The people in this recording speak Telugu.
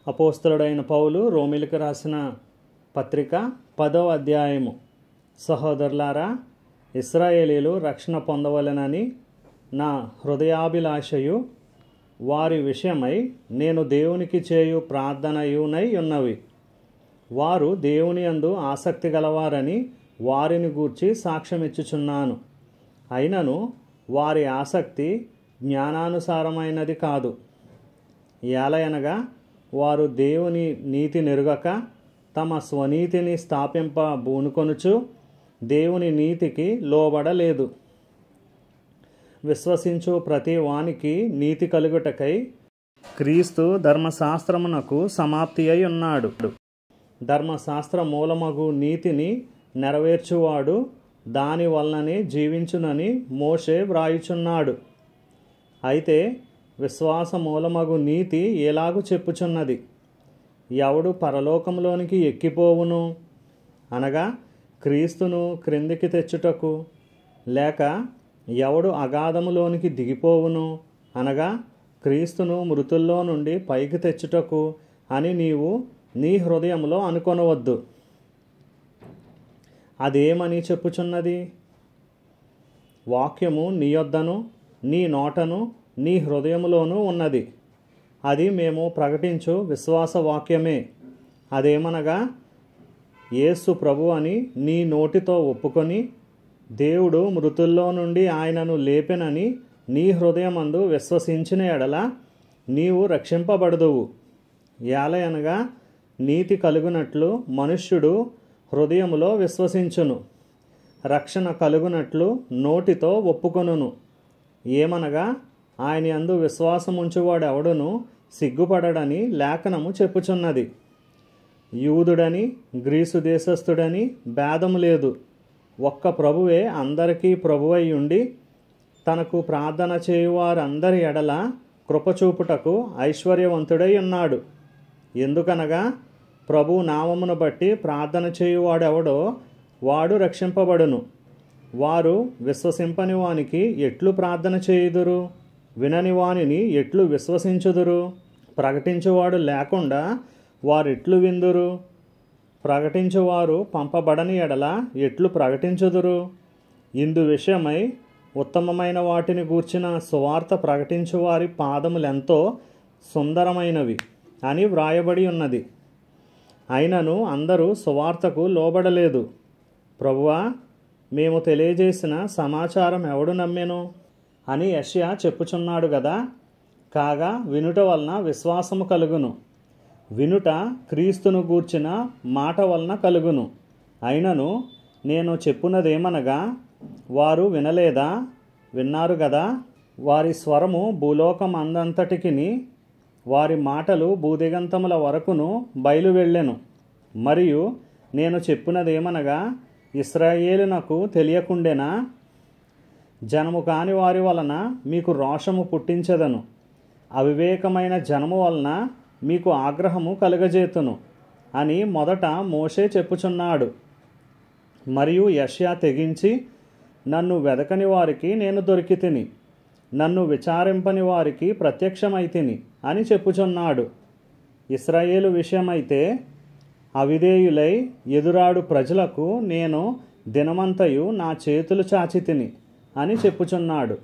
అపోస్తలుడైన పౌలు రోమీలకు రాసిన పత్రిక 10వ అధ్యాయము. సహోదరులారా, ఇశ్రాయేలీలు రక్షణ పొందవలెనని నా హృదయాభిలాషయు వారి విషయమై నేను దేవునికి చేయు ప్రార్థనయునై ఉన్నవి. వారు దేవుని యందు ఆసక్తి గలవారని వారిని గూర్చి సాక్ష్యమిచ్చుచున్నాను. అయినను వారి ఆసక్తి జ్ఞానానుసారమైనది కాదు. ఏలయనగా వారు దేవుని నీతి నెరుగక తమ స్వనీతిని స్థాపింప బూనుకొనుచు దేవుని నీతికి లోబడలేదు. విశ్వసించు ప్రతి వానికి నీతి కలుగుటకై క్రీస్తు ధర్మశాస్త్రమునకు సమాప్తి అయి ఉన్నాడు. ధర్మశాస్త్ర మూలమగు నీతిని నెరవేర్చువాడు దాని వలననే జీవించునని మోషే వ్రాయుచున్నాడు. అయితే విశ్వాస మూలమగు నీతి ఎలాగు చెప్పుచున్నది? ఎవడు పరలోకములోనికి ఎక్కిపోవును? అనగా క్రీస్తును క్రిందికి తెచ్చుటకు. లేక ఎవడు అగాధములోనికి దిగిపోవును? అనగా క్రీస్తును మృతుల్లో నుండి పైకి తెచ్చుటకు అని నీవు నీ హృదయంలో అనుకొనవద్దు. అదేమని చెప్పుచున్నది? వాక్యము నీ యొద్దను నీ నోటను నీ హృదయములోనూ ఉన్నది. అది మేము ప్రకటించు విశ్వాస వాక్యమే. అదేమనగా యేసు ప్రభు అని నీ నోటితో ఒప్పుకొని దేవుడు మృతుల్లో నుండి ఆయనను లేపెనని నీ హృదయమందు విశ్వసించిన ఎడల నీవు రక్షింపబడదువు. ఏలయనగా నీతి కలుగునట్లు మనుష్యుడు హృదయములో విశ్వసించును, రక్షణ కలుగునట్లు నోటితో ఒప్పుకొనును. ఏమనగా ఆయన యందు విశ్వాసముంచువాడెవడును సిగ్గుపడడని లేఖనము చెప్పుచున్నది. యూదుడని గ్రీసు దేశస్థుడని భేదము లేదు. ఒక్క ప్రభువే అందరికీ ప్రభువై ఉండి తనకు ప్రార్థన చేయువారందరి ఎడల కృపచూపుటకు ఐశ్వర్యవంతుడై ఉన్నాడు. ఎందుకనగా ప్రభు నామమును బట్టి ప్రార్థన చేయువాడెవడో వాడు రక్షింపబడును. వారు విశ్వసింపని వానికి ఎట్లు ప్రార్థన చేయుదురు? వినని వానిని ఎట్లు విశ్వసించుదురు? ప్రకటించువాడు లేకుండా వారెట్లు విందురు? ప్రకటించువారు పంపబడని ఎడల ఎట్లు ప్రకటించుదురు? ఇందు విషయమై ఉత్తమమైన వాటిని గూర్చిన సువార్త ప్రకటించువారి పాదములెంతో సుందరమైనవి అని వ్రాయబడి ఉన్నది. అయినను అందరూ సువార్తకు లోబడలేదు. ప్రభువా, మేము తెలియజేసిన సమాచారం ఎవడు నమ్మెను అని యెషయా చెప్పుచున్నాడు గదా. కాగా వినుట వలన విశ్వాసము కలుగును, వినుట క్రీస్తును గూర్చిన మాట వలన కలుగును. అయినను నేను చెప్పున్నదేమనగా, వారు వినలేదా? విన్నారు గదా. వారి స్వరము భూలోకం అందంతటికిని, వారి మాటలు భూదిగంతముల వరకును బయలువెళ్ళెను. మరియు నేను చెప్పున్నదేమనగా, ఇశ్రాయేలునకు తెలియకుండెనా? జనము కాని వారి వలన మీకు రోషము పుట్టించెదను, అవివేకమైన జనము వలన మీకు ఆగ్రహము కలుగజేతును అని మొదట మోషే చెప్పుచున్నాడు. మరియు యెషయా తెగించి, నన్ను వెదకని వారికి నేను దొరికితిని, నన్ను విచారింపని వారికి ప్రత్యక్షమైతిని అని చెప్పుచున్నాడు. ఇశ్రాయేలు విషయమైతే అవిధేయులై ఎదురాడు ప్రజలకు నేను దినమంతయు నా చేతులు చాచితిని అని చెప్పుచున్నాడు.